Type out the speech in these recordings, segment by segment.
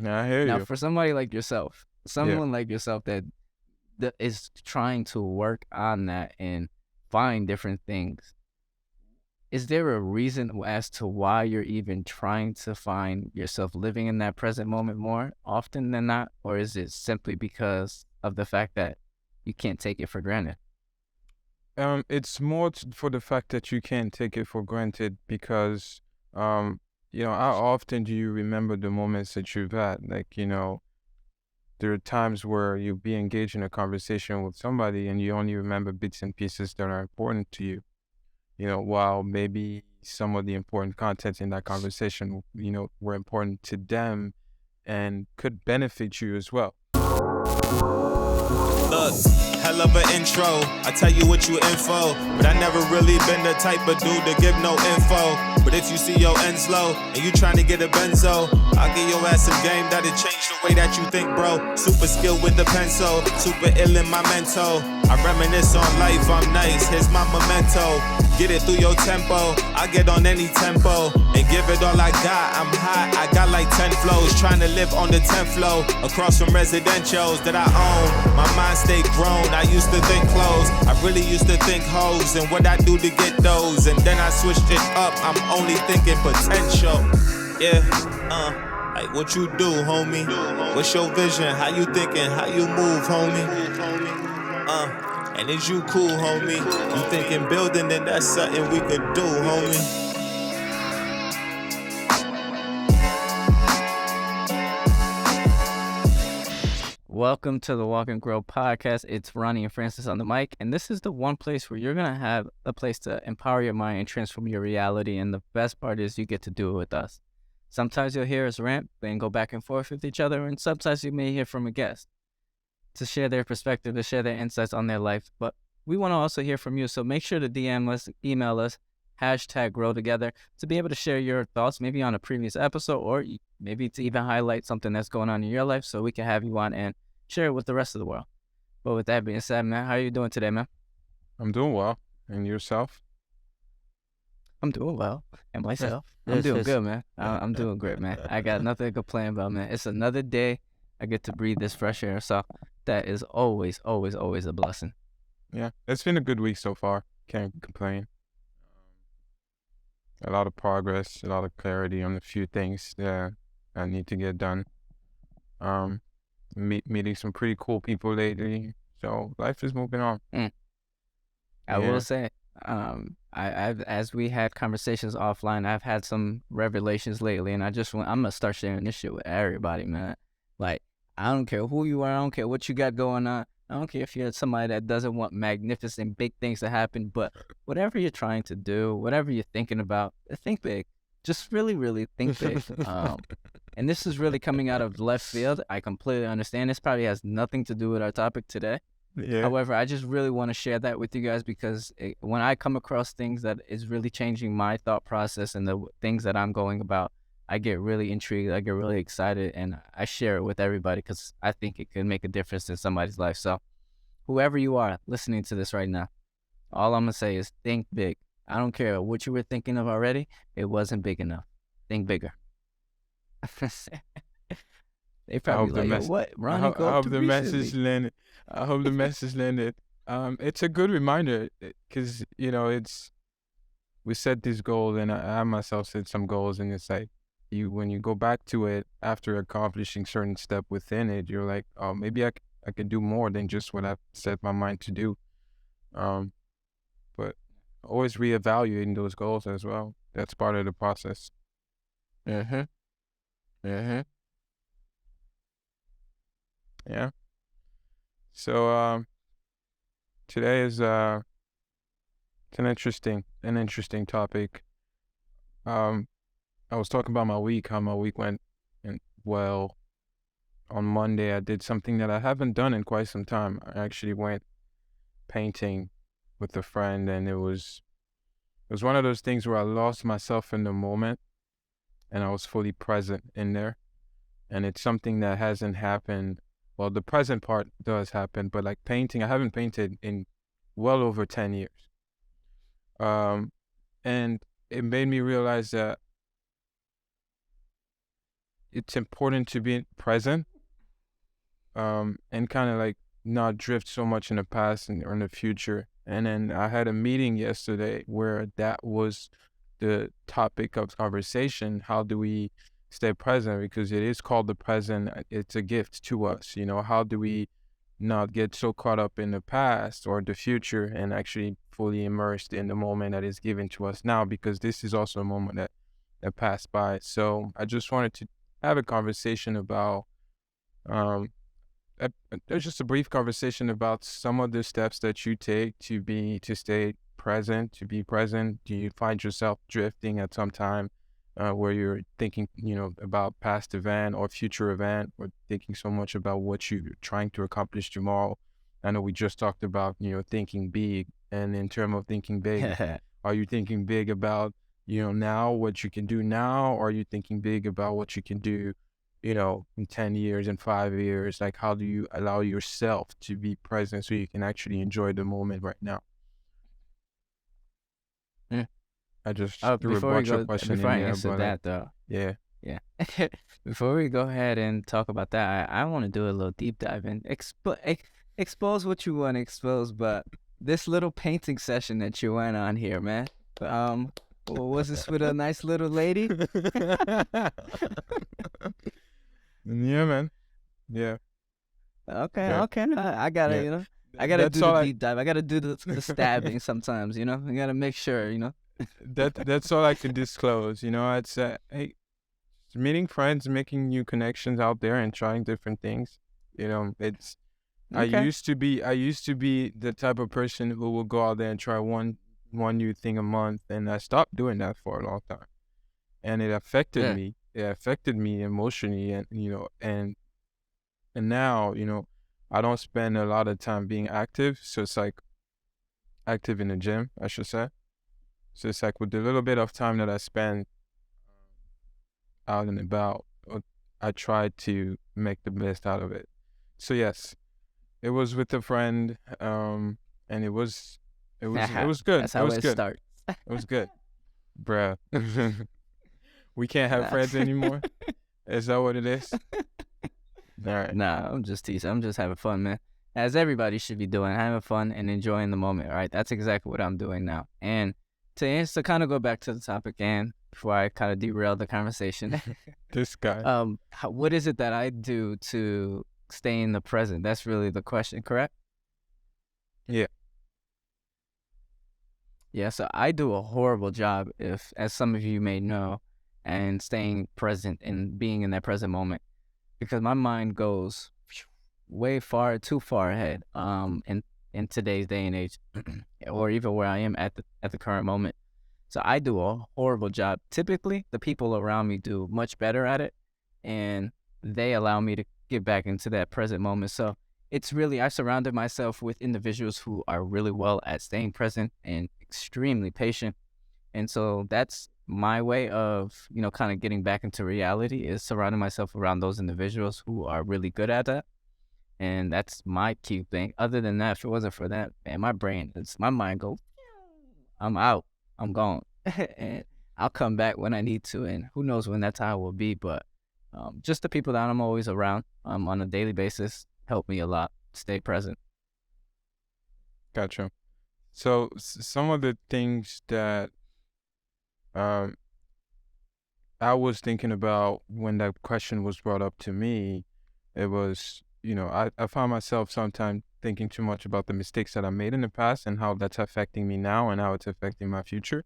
I hear Now, you. for somebody like yourself, Yeah. someone like yourself that is trying to work on that and find different things, is there a reason as to why you're even trying to find yourself living in that present moment more often than not? Or is it simply because of the fact that you can't take it for granted? It's more for the fact that you can't take it for granted because, um, how often do you remember the moments that you've had? Like, there are times where you'll be engaged in a conversation with somebody and you only remember bits and pieces that are important to you, while maybe some of the important content in that conversation, were important to them and could benefit you as well. Look, hell of an intro. I tell you what you info, but I never really been the type of dude to give no info. But if you see your ends low and you trying to get a benzo, I'll give your ass some game that'll change the way that you think, bro. Super skilled with the pencil, super ill in my mental. I reminisce on life, I'm nice, here's my memento. Get it through your tempo, I get on any tempo and give it all I got. I'm hot, I got like 10 flows, trying to live on the 10th flow. Across from residentials that I own, my mind stayed grown. I used to think clothes, I really used to think hoes and what I do to get those. And then I switched it up, I'm only thinking potential. Yeah, like what you do, homie? What's your vision? How you thinking? How you move, homie? And is you cool, homie? You thinking building, then that's something we could do, homie. Welcome to the Walk and Grow podcast. It's Roney and Francis on the mic, and this is the one place where you're going to have a place to empower your mind and transform your reality, and the best part is you get to do it with us. Sometimes you'll hear us rant and go back and forth with each other, and sometimes you may hear from a guest to share their perspective, to share their insights on their life, but we want to also hear from you, so make sure to DM us, email us, #GrowTogether to be able to share your thoughts, maybe on a previous episode, or maybe to even highlight something that's going on in your life so we can have you on and share it with the rest of the world. But with that being said, man, how are you doing today, man? I'm doing well. And yourself? I'm doing well. And myself? I'm doing good, man. I'm doing great, man. I got nothing to complain about, man. It's another day. I get to breathe this fresh air, so that is always, always, always a blessing. Yeah, it's been a good week so far. Can't complain. A lot of progress, a lot of clarity on a few things that I need to get done. Meeting some pretty cool people lately, so life is moving on. I will say, I've as we had conversations offline, I've had some revelations lately, and I'm gonna start sharing this shit with everybody, man. Like, I don't care who you are, I don't care what you got going on, I don't care if you're somebody that doesn't want magnificent big things to happen, but whatever you're trying to do, whatever you're thinking about, think big. Just really, really think big. And this is really coming out of left field. I completely understand. This probably has nothing to do with our topic today. Yeah. However, I just really want to share that with you guys because when I come across things that is really changing my thought process and the things that I'm going about, I get really intrigued. I get really excited, and I share it with everybody because I think it can make a difference in somebody's life. So whoever you are listening to this right now, all I'm going to say is think big. I don't care what you were thinking of already. It wasn't big enough. Think bigger. They probably like, what? Ronnie, I hope the message landed. I hope the message landed. It's a good reminder because, we set these goals, and I myself set some goals, and it's like, when you go back to it after accomplishing certain step within it, you're like, oh, maybe I could do more than just what I've set my mind to do. But always reevaluating those goals as well. That's part of the process. Yeah. So today is it's an interesting topic. I was talking about my week, how my week went, and well, on Monday I did something that I haven't done in quite some time. I actually went painting with a friend, and it was one of those things where I lost myself in the moment, and I was fully present in there. And it's something that hasn't happened. Well, the present part does happen, but like painting, I haven't painted in well over 10 years. And it made me realize that it's important to be present, and kind of like not drift so much in the past or in the future. And then I had a meeting yesterday where that was the topic of conversation. How do we stay present? Because it is called the present. It's a gift to us. How do we not get so caught up in the past or the future and actually fully immersed in the moment that is given to us now? Because this is also a moment that passed by. So I just wanted to have a conversation about um, there's just a brief conversation about some of the steps that you take to stay present, to be present. Do you find yourself drifting at some time, where you're thinking, about past event or future event, or thinking so much about what you're trying to accomplish tomorrow? I know we just talked about, thinking big, and in terms of thinking big, are you thinking big about, now what you can do now, or are you thinking big about what you can do, in 10 years and 5 years? Like, how do you allow yourself to be present so you can actually enjoy the moment right now? Yeah. I just threw a Before we bunch of go, questions before in I there, answer but like, that though, yeah. yeah. Before we go ahead and talk about that, I want to do a little deep dive and expose what you want to expose. But this little painting session that you went on here, man. Was this with a nice little lady? Yeah, man. Yeah. Okay, Yeah. okay. I gotta, Yeah. I gotta That's do the all I deep dive. I gotta do the stabbing sometimes. I gotta make sure. that's all I could disclose. It's hey, meeting friends, making new connections out there and trying different things. It's Okay. I used to be the type of person who will go out there and try one new thing a month, and I stopped doing that for a long time. And it affected Yeah. me. It affected me emotionally, and now, I don't spend a lot of time being active. So it's like active in the gym, I should say. So it's like with the little bit of time that I spend out and about, I try to make the best out of it. So yes, it was with a friend, and it was good. That's It how was it good. starts. It was good, bruh. We can't have friends anymore. Is that what it is? All right. Nah, I'm just teasing. I'm just having fun, man. As everybody should be doing, having fun and enjoying the moment, right? That's exactly what I'm doing now. And to kind of go back to the topic, and before I kind of derail the conversation, This guy. what is it that I do to stay in the present? That's really the question, correct? Yeah. Yeah, so I do a horrible job, if, as some of you may know, and staying present and being in that present moment, because my mind goes way too far ahead. In today's day and age, or even where I am at the current moment. So I do a horrible job. Typically, the people around me do much better at it, and they allow me to get back into that present moment. So it's really, I surrounded myself with individuals who are really well at staying present and extremely patient. And so that's my way of, kind of getting back into reality, is surrounding myself around those individuals who are really good at that. And that's my key thing. Other than that, if it wasn't for that, man, my mind go, I'm out, I'm gone. And I'll come back when I need to. And who knows when that time will be. But just the people that I'm always around on a daily basis help me a lot stay present. Gotcha. So some of the things that um I was thinking about when that question was brought up to me, it was, I found myself sometimes thinking too much about the mistakes that I made in the past and how that's affecting me now and how it's affecting my future,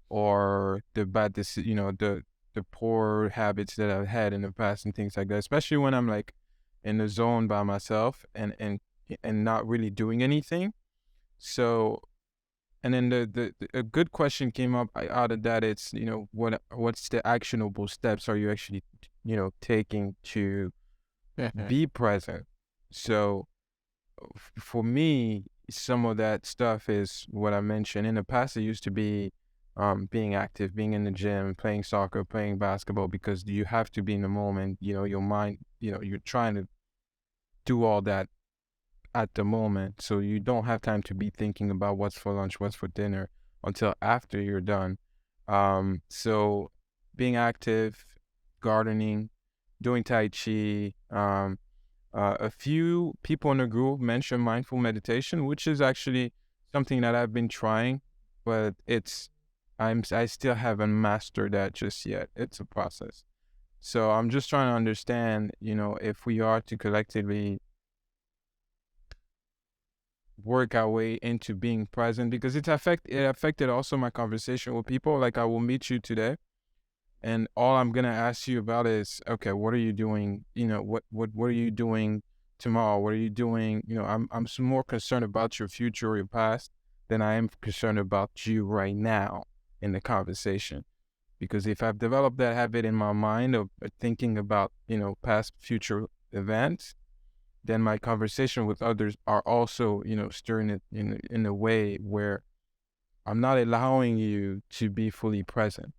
or the bad, the poor habits that I've had in the past and things like that. Especially when I'm like in the zone by myself and not really doing anything. So, and then a good question came up out of that. It's, what's the actionable steps are you actually, taking to be present? So for me, some of that stuff is what I mentioned. In the past, it used to be being active, being in the gym, playing soccer, playing basketball, because you have to be in the moment. Your mind, you're trying to do all that at the moment. So you don't have time to be thinking about what's for lunch, what's for dinner until after you're done. So being active, gardening, doing Tai Chi. A few people in the group mentioned mindful meditation, which is actually something that I've been trying, but I still haven't mastered that just yet. It's a process. So I'm just trying to understand, if we are to collectively work our way into being present, because it affected also my conversation with people. Like, I will meet you today, and all I'm gonna ask you about is, okay, what are you doing? What are you doing tomorrow? What are you doing? I'm more concerned about your future or your past than I am concerned about you right now in the conversation. Because if I've developed that habit in my mind of thinking about, past, future events, then my conversation with others are also, stirring it in a way where I'm not allowing you to be fully present.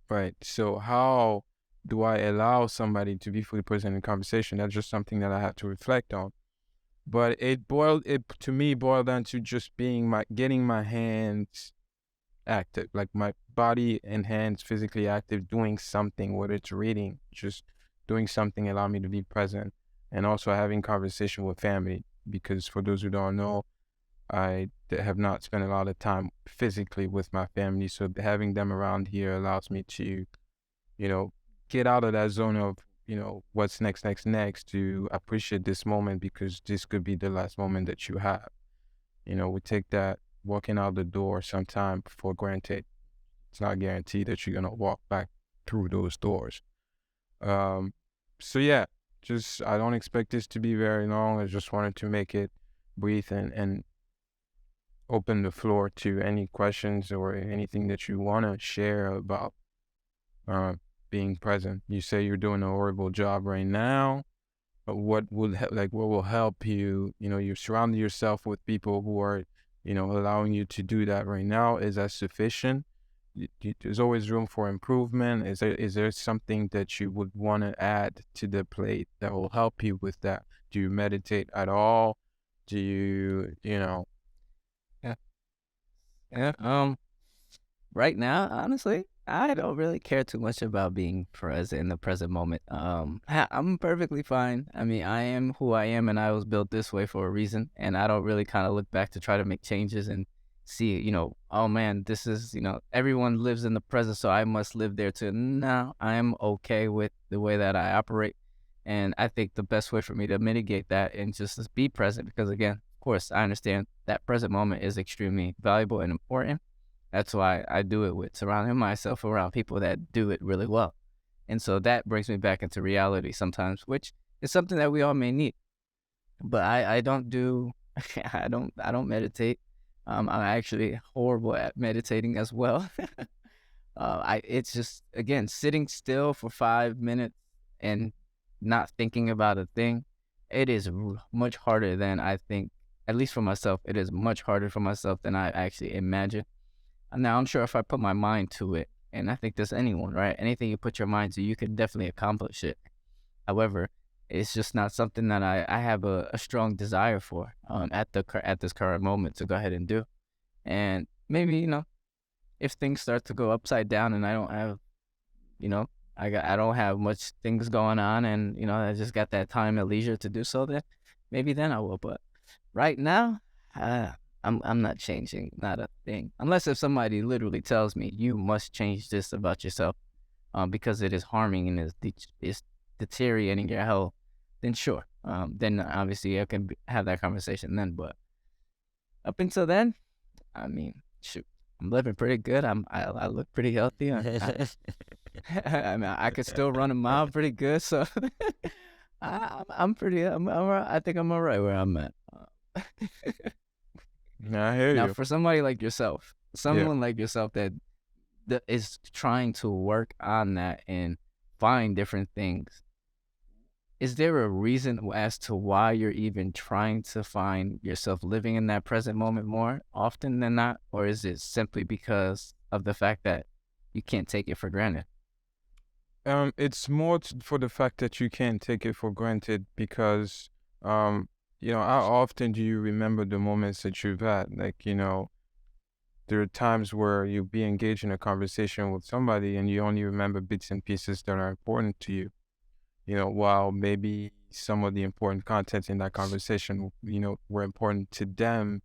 Right. So how do I allow somebody to be fully present in conversation? That's just something that I had to reflect on. But it to me boiled down to just getting my hands active, like my body and hands physically active, doing something, whether it's reading, just doing something allow me to be present, and also having conversation with family. Because for those who don't know, I have not spent a lot of time physically with my family, so having them around here allows me to, get out of that zone of, what's next, to appreciate this moment, because this could be the last moment that you have. We take that walking out the door sometime for granted. It's not guaranteed that you're gonna walk back through those doors. So yeah, just I don't expect this to be very long. I just wanted to make it brief and open the floor to any questions or anything that you want to share about uh, being present. You say you're doing a horrible job right now. But what will help you? You surround yourself with people who are, allowing you to do that right now. Is that sufficient? There's always room for improvement. Is there something that you would want to add to the plate that will help you with that? Do you meditate at all? Do you, Yeah. Yeah. Right now, honestly, I don't really care too much about being present in the present moment. I'm perfectly fine. I mean, I am who I am, and I was built this way for a reason. And I don't really kind of look back to try to make changes and see, oh man, this is, everyone lives in the present, so I must live there too. No, I am okay with the way that I operate. And I think the best way for me to mitigate that and just be present, because again, of course, I understand that present moment is extremely valuable and important. That's why I do it with surrounding myself around people that do it really well. And so that brings me back into reality sometimes, which is something that we all may need. But I don't do I don't meditate. I'm actually horrible at meditating as well. It's just, again, sitting still for 5 minutes and not thinking about a thing. It is much harder than I think, at least for myself. It is much harder for myself than I actually imagine. Now, I'm sure if I put my mind to it, and I think that's anyone, right? Anything you put your mind to, you can definitely accomplish it. However, it's just not something that I have a strong desire for at this current moment to go ahead and do. And maybe, if things start to go upside down and I don't have, I don't have much things going on, and, I just got that time and leisure to do so, then maybe then I will. But right now, I'm not changing, not a thing. Unless if somebody literally tells me you must change this about yourself, because it is harming and is deteriorating your health, then sure. Then obviously I can have that conversation then. But up until then, I mean, shoot, I'm living pretty good. I look pretty healthy. I mean, I could still run a mile pretty good. So I'm pretty. I think I'm all right where I'm at. Yeah, I hear Now, you. for somebody like yourself, Yeah. someone like yourself that is trying to work on that and find different things, is there a reason as to why you're even trying to find yourself living in that present moment more often than not? Or is it simply because of the fact that you can't take it for granted? It's more for the fact that you can't take it for granted, because, how often do you remember the moments that you've had? Like, there are times where you'll be engaged in a conversation with somebody and you only remember bits and pieces that are important to you. while maybe some of the important content in that conversation, were important to them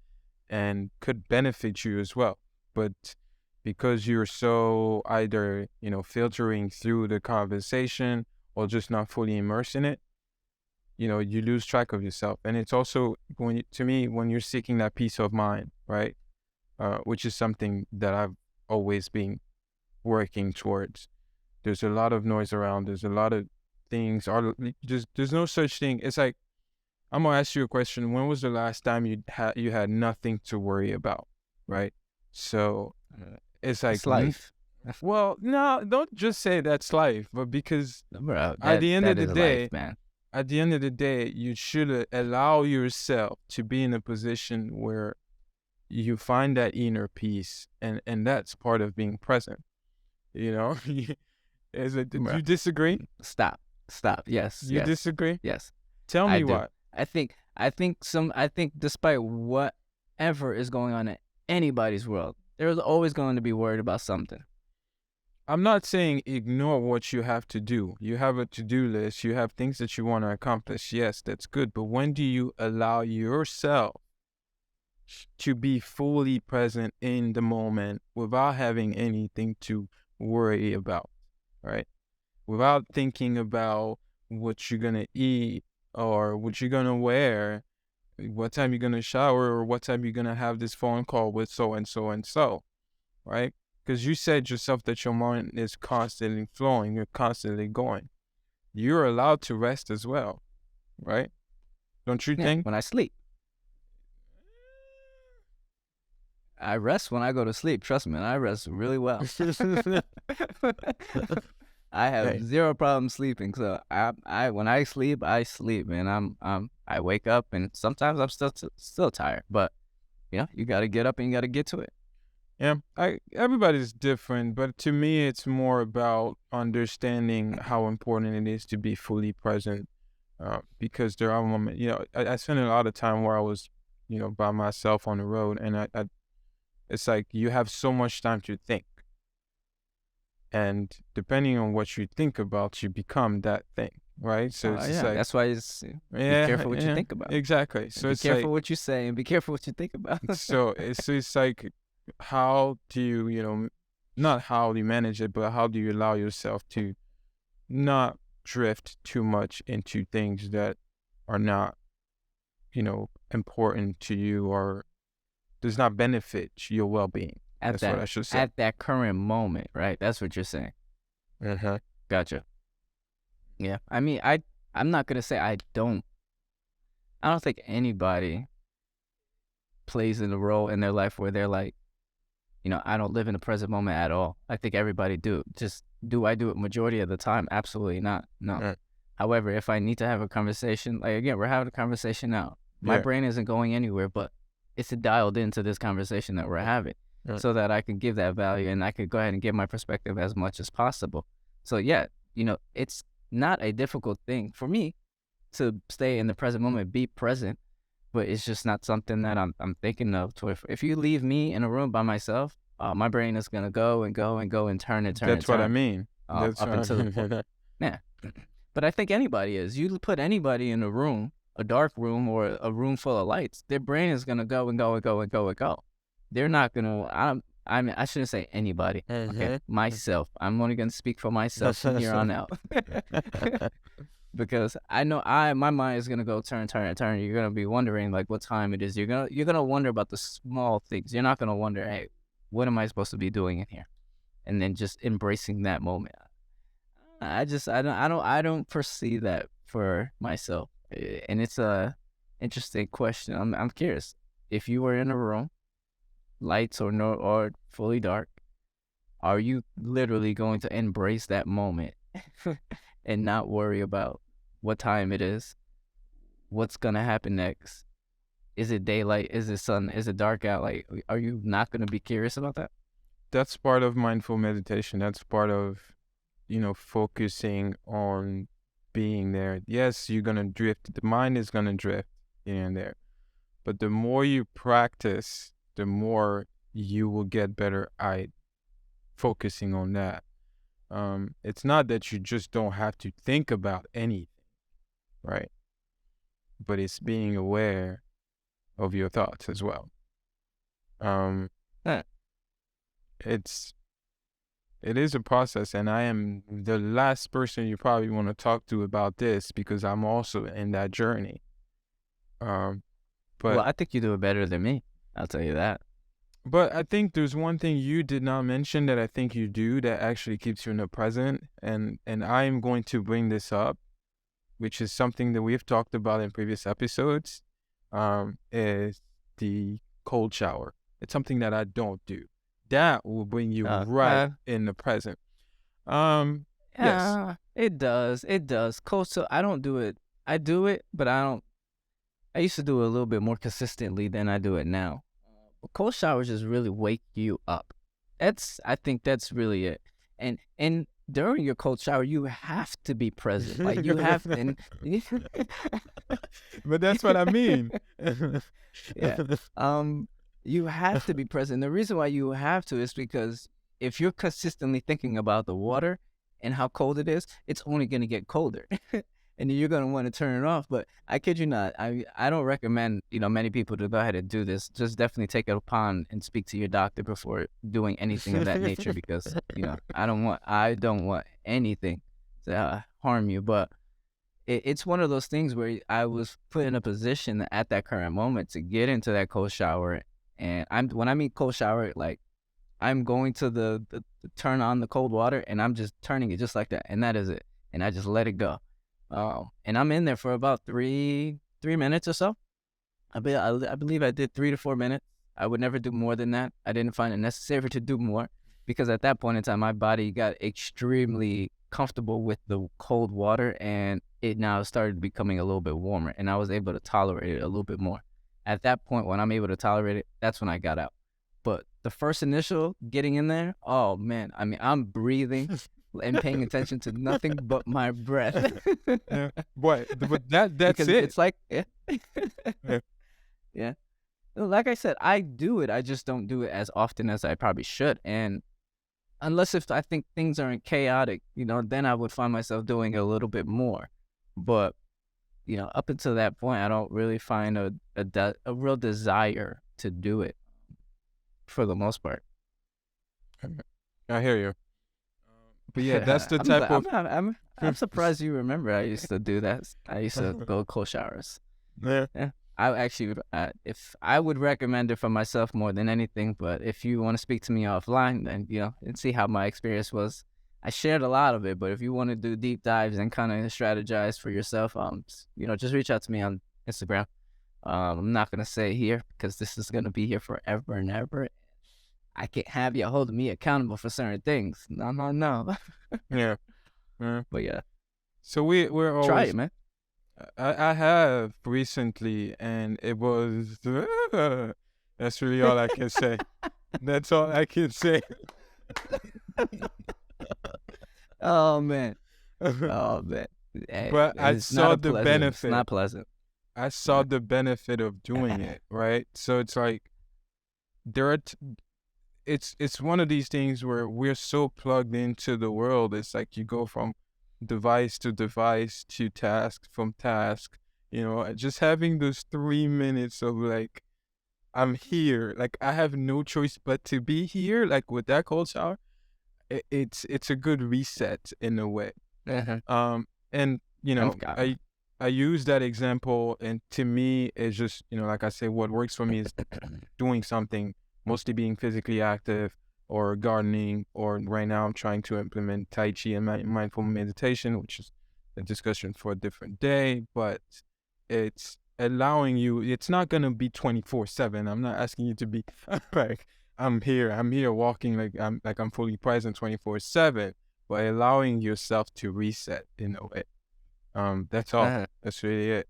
and could benefit you as well. But because you're so either, filtering through the conversation or just not fully immersed in it, you lose track of yourself. And it's also to me, when you're seeking that peace of mind, right? Which is something that I've always been working towards. There's a lot of noise around. There's a lot of things. There's no such thing. It's like, I'm gonna ask you a question. When was the last time you had nothing to worry about, right? So it's like It's life. Well, no, don't just say that's life, but because Bro, at the end of that the is day, life, man. at the end of the day, you should allow yourself to be in a position where you find that inner peace, and that's part of being present. Is it? Do Bro. you disagree? Stop. Yes. You yes. disagree? Yes. Tell I me do. why. I think despite whatever is going on in anybody's world, there's always going to be worried about something. I'm not saying ignore what you have to do. You have a to-do list. You have things that you want to accomplish. Yes, that's good. But when do you allow yourself to be fully present in the moment without having anything to worry about, right? Without thinking about what you're going to eat or what you're going to wear, what time you're going to shower, or what time you're going to have this phone call with so and so and so, right? Because you said yourself that your mind is constantly flowing, you're constantly going. You're allowed to rest as well, right? Don't you think? When I sleep. I rest when I go to sleep. Trust me, I rest really well. I have zero problem sleeping. So I when I sleep, man. I wake up and sometimes I'm still tired, but you got to get up and you got to get to it. Yeah, everybody's different, but to me, it's more about understanding how important it is to be fully present. Because there are moments, I spent a lot of time where I was, by myself on the road, and it's like you have so much time to think, and depending on what you think about, you become that thing, right? So it's just like that's why be careful what you think about. Exactly. So be careful what you say and be careful what you think about. so it's like, how do you, not how do you manage it, but how do you allow yourself to not drift too much into things that are not, important to you or does not benefit your well-being. That's what I should say. At that current moment, right? That's what you're saying. Uh-huh. Gotcha. Yeah. I mean, I'm not going to say I don't think anybody plays in a role in their life where they're like, I don't live in the present moment at all. I think everybody do. Just do I do it majority of the time? Absolutely not. No. However, if I need to have a conversation, like again, we're having a conversation now. My brain isn't going anywhere, but it's dialed into this conversation that we're having so that I can give that value and I could go ahead and give my perspective as much as possible. So yeah, it's not a difficult thing for me to stay in the present moment, be present, but it's just not something that I'm thinking of. So if you leave me in a room by myself, my brain is going to go and go and go and turn and turn. That's what I mean. Up until the point. Yeah. But I think anybody is. You put anybody in a room, a dark room or a room full of lights, their brain is going to go and go and go and go and go. They're not going to, I shouldn't say anybody. Okay. Myself. I'm only going to speak for myself from here on out. Because I know my mind is gonna go turn. You're gonna be wondering like what time it is. You're gonna wonder about the small things. You're not gonna wonder, hey, what am I supposed to be doing in here? And then just embracing that moment. I don't foresee that for myself. And it's a interesting question. I'm curious. If you were in a room, lights or fully dark, are you literally going to embrace that moment and not worry about what time it is, what's going to happen next? Is it daylight? Is it sun? Is it dark out? Like, are you not going to be curious about that? That's part of mindful meditation. That's part of, focusing on being there. Yes, you're going to drift. The mind is going to drift here and there. But the more you practice, the more you will get better at focusing on that. It's not that you just don't have to think about anything, right? But it's being aware of your thoughts as well. Um, Huh. it is a process, and I am the last person you probably want to talk to about this because I'm also in that journey. Well, But I think you do it better than me. I'll tell you that. I think there's one thing you did not mention that I think you do that actually keeps you in the present, and I am going to bring this up, which is something that we've talked about in previous episodes, is the cold shower. It's something that I don't do. That will bring you right in the present. Yes. Yeah, it does. It does. Coastal, I don't do it. I do it, but I don't. I used to do it a little bit more consistently than I do it now. But cold showers just really wake you up. I think that's really it. And during your cold shower, you have to be present. Like you have to. But that's what I mean. Yeah. You have to be present. The reason why you have to is because if you're consistently thinking about the water and how cold it is, it's only going to get colder. And then you're going to want to turn it off. But I kid you not, I don't recommend, many people to go ahead and do this. Just definitely take it upon and speak to your doctor before doing anything of that nature because, I don't want anything to harm you. But it's one of those things where I was put in a position at that current moment to get into that cold shower. And when I mean cold shower, like I'm going to the turn on the cold water and I'm just turning it just like that. And that is it. And I just let it go. And I'm in there for about 3 minutes or so. I believe I did 3 to 4 minutes. I would never do more than that. I didn't find it necessary to do more because at that point in time, my body got extremely comfortable with the cold water and it now started becoming a little bit warmer and I was able to tolerate it a little bit more. At that point, when I'm able to tolerate it, that's when I got out. But the first initial getting in there, oh man, I mean, I'm breathing and paying attention to nothing but my breath. Yeah. But that's because it. it's like, yeah. Yeah. Yeah. Like I said, I do it. I just don't do it as often as I probably should. And unless if I think things aren't chaotic, then I would find myself doing it a little bit more. But, up until that point, I don't really find a real desire to do it for the most part. I hear you. But yeah, that's the type of... I'm surprised you remember I used to do that. I used to go cold showers. Yeah. I actually, if I would recommend it for myself more than anything, but if you want to speak to me offline, then, and see how my experience was. I shared a lot of it, but if you want to do deep dives and kind of strategize for yourself, just reach out to me on Instagram. I'm not going to say here because this is going to be here forever and ever. I can't have you holding me accountable for certain things. No. Yeah. But yeah. So we're always... Try it, man. I have recently, and it was... that's really all I can say. That's all I can say. Oh, man. Hey, but I saw the benefit. It's not pleasant. I saw the benefit of doing it, right? So it's like it's one of these things where we're so plugged into the world. It's like you go from device to device to task from task. Just having those 3 minutes of like, I'm here. Like I have no choice but to be here. Like with that cold shower, it's a good reset in a way. And I use that example, and to me, it's just, like I say, what works for me is doing something, mostly being physically active or gardening, or right now I'm trying to implement Tai Chi and mindful meditation, which is a discussion for a different day, but it's allowing you, it's not going to be 24/7. I'm not asking you to be like, I'm here walking like I'm fully present 24/7, but allowing yourself to reset in a way. That's all. That's really it.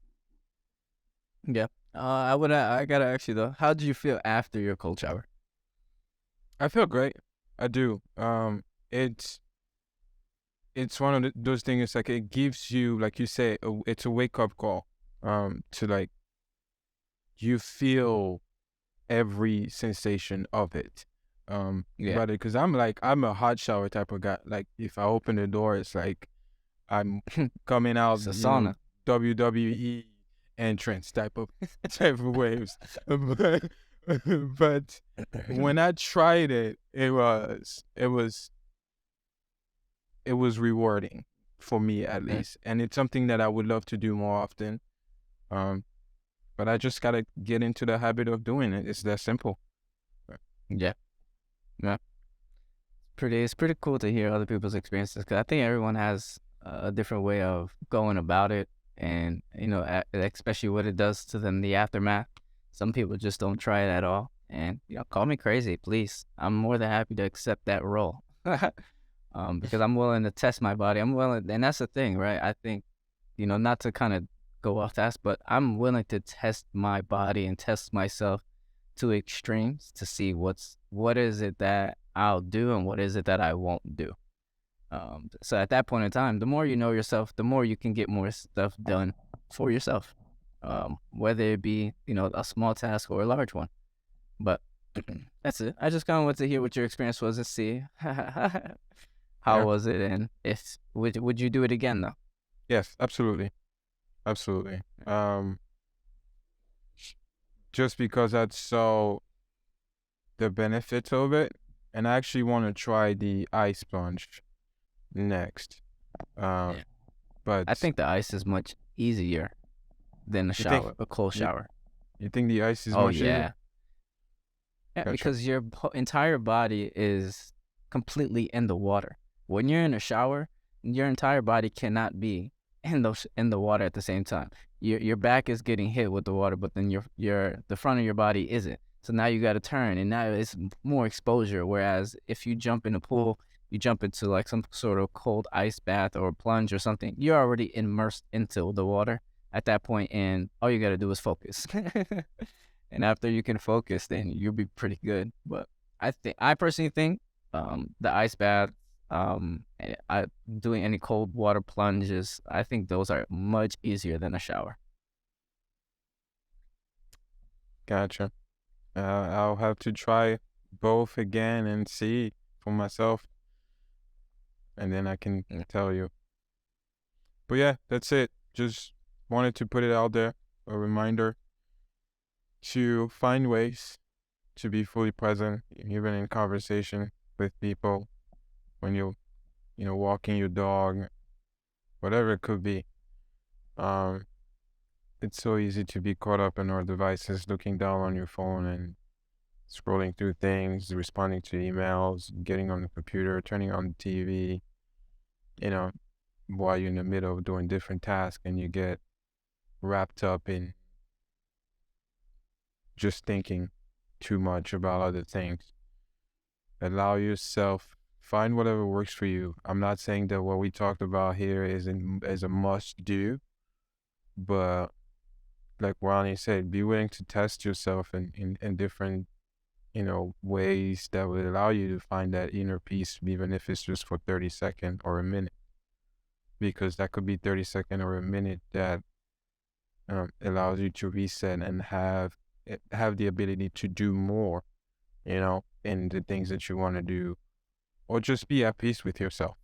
Yeah. I gotta ask you though, how did you feel after your cold shower? I feel great. I do. It's one of those things. Like it gives you, like you say, it's a wake up call. To like, you feel every sensation of it. Yeah. about it, because I'm a hot shower type of guy. Like if I open the door, it's like I'm coming out, It's a sauna. WWE entrance type of waves. But when I tried it, it was rewarding for me at least, and it's something that I would love to do more often. Um, but I just gotta get into the habit of doing it. It's that simple. Yeah. Yeah. It's pretty cool to hear other people's experiences, because I think everyone has a different way of going about it, and especially what it does to them, the aftermath. Some people just don't try it at all, and call me crazy, please. I'm more than happy to accept that role, because I'm willing to test my body. I'm willing, and that's the thing, right? I think not to kind of go off task, but I'm willing to test my body and test myself to extremes to see what is it that I'll do and what is it that I won't do. So at that point in time, the more you know yourself, the more you can get more stuff done for yourself, whether it be a small task or a large one. But that's it. I just kind of want to hear what your experience was and see how Yeah. was it, and if would you do it again though? Yes, absolutely, absolutely. Just because I saw the benefits of it, and I actually want to try the ice plunge next. Yeah. But I think the ice is much easier than a you think shower, a cold you, shower. you think the ice is Oh much easier? yeah. Yeah, Gotcha. because your entire body is completely in the water. When you're in a shower, your entire body cannot be in the water at the same time. Your back is getting hit with the water, but then the front of your body isn't. So now you got to turn, and now it's more exposure. Whereas if you jump in a pool, you jump into like some sort of cold ice bath or plunge or something, you're already immersed into the water at that point, and all you got to do is focus. And after you can focus, then you'll be pretty good. But I personally think the ice bath, I doing any cold water plunges, I think those are much easier than a shower. Gotcha. I'll have to try both again and see for myself, and then I can Yeah. tell you. But yeah, that's it. Just wanted to put it out there, a reminder to find ways to be fully present, even in conversation with people, when you're walking your dog, whatever it could be. Um, it's so easy to be caught up in our devices, looking down on your phone and scrolling through things, responding to emails, getting on the computer, turning on the TV, you know, while you're in the middle of doing different tasks, and you get wrapped up in just thinking too much about other things. Allow yourself, find whatever works for you. I'm not saying that what we talked about here is a must do, but like Ronnie said, be willing to test yourself in different, ways that would allow you to find that inner peace, even if it's just for 30 seconds or a minute, because that could be 30 seconds or a minute that allows you to reset and have the ability to do more, in the things that you want to do, or just be at peace with yourself.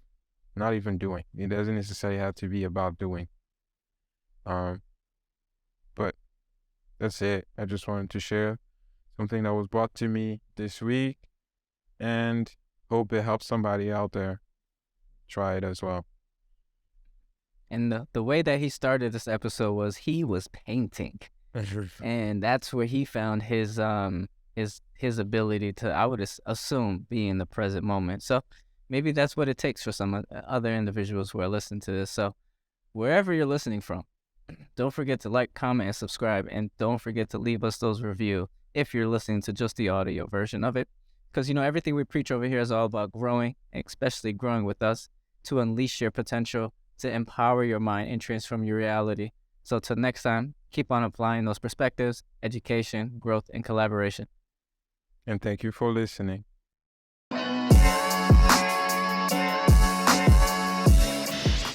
Not even doing. It doesn't necessarily have to be about doing. But that's it. I just wanted to share something that was brought to me this week, and hope it helps somebody out there try it as well. And the way that he started this episode was he was painting, and that's where he found his ability to, I would assume, be in the present moment. So maybe that's what it takes for some other individuals who are listening to this. So wherever you're listening from, don't forget to like, comment, and subscribe, and don't forget to leave us those reviews if you're listening to just the audio version of it, because everything we preach over here is all about growing, especially growing with us, to unleash your potential, to empower your mind and transform your reality. So till next time, keep on applying those perspectives, education, growth, and collaboration. And thank you for listening.